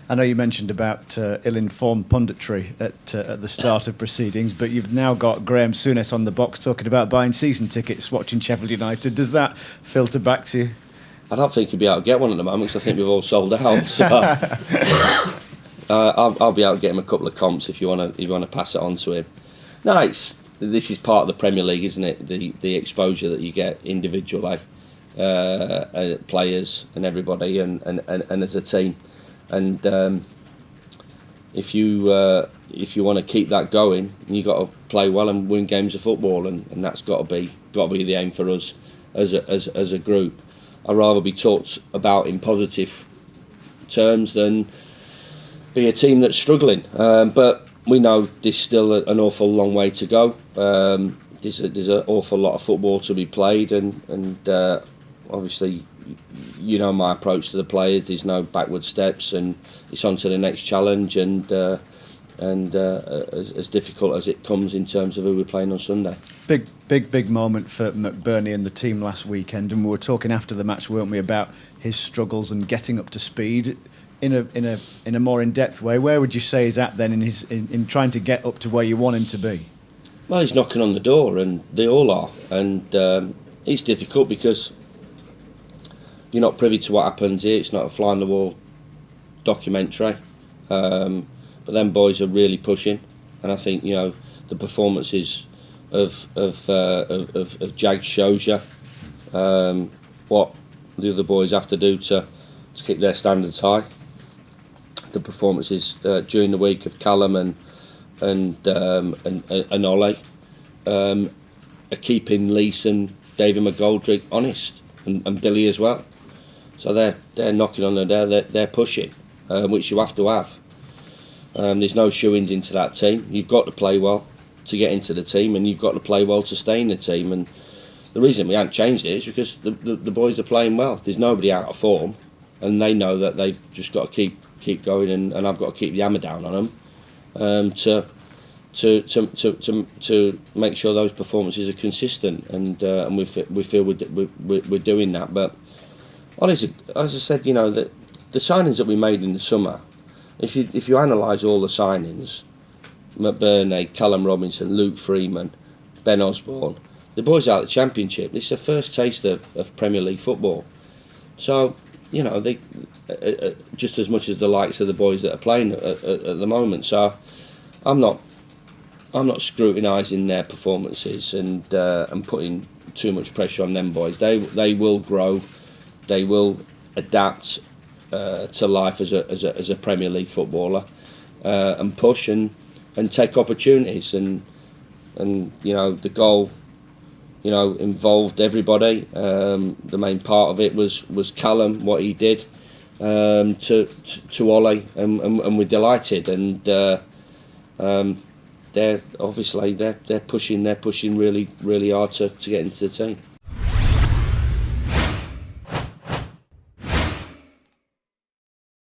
I know you mentioned about ill-informed punditry at the start of proceedings, but you've now got Graham Souness on the box talking about buying season tickets, watching Sheffield United. Does that filter back to you? I don't think you'll be able to get one at the moment, because I think we've all sold out. So I'll be able to get him a couple of comps if you want to pass it on to him. No, this is part of the Premier League, isn't it? The exposure that you get individually, players and everybody, and as a team. And if you want to keep that going, you got to play well and win games of football, and that's got to be the aim for us as a group. I'd rather be talked about in positive terms than be a team that's struggling. But we know there's still an awful long way to go. There's an awful lot of football to be played, and obviously, you know my approach to the players. There's no backward steps, and it's on to the next challenge, and as difficult as it comes in terms of who we're playing on Sunday. Big moment for McBurney and the team last weekend, and we were talking after the match, weren't we, about his struggles and getting up to speed in a more in-depth way. Where would you say he's at then in trying to get up to where you want him to be? Well, he's knocking on the door, and they all are, and it's difficult because you're not privy to what happens here. It's not a fly-on-the-wall documentary, but them boys are really pushing, and I think the performances of Jag shows you what the other boys have to do to keep their standards high. The performances during the week of Callum and Ollie are keeping Lees and David McGoldrick honest, and Billy as well. So they're knocking on the door, they're pushing, which you have to have. There's no shoo-ins into that team. You've got to play well to get into the team, and you've got to play well to stay in the team. And the reason we haven't changed it is because the boys are playing well. There's nobody out of form, and they know that they've just got to keep going, and I've got to keep the hammer down on them to make sure those performances are consistent, and we feel we're doing that. But honestly, as I said, the signings that we made in the summer, if you analyse all the signings, McBurney, Callum Robinson, Luke Freeman, Ben Osborne, the boys out of the Championship. It's the first taste of Premier League football. So they just as much as the likes of the boys that are playing at the moment. So I'm not scrutinising their performances and putting too much pressure on them boys. They will grow, they will adapt to life as a Premier League footballer, and push and take opportunities, and the goal involved everybody. The main part of it was Callum, what he did to Ollie, and we're delighted, and they're pushing really hard to get into the team.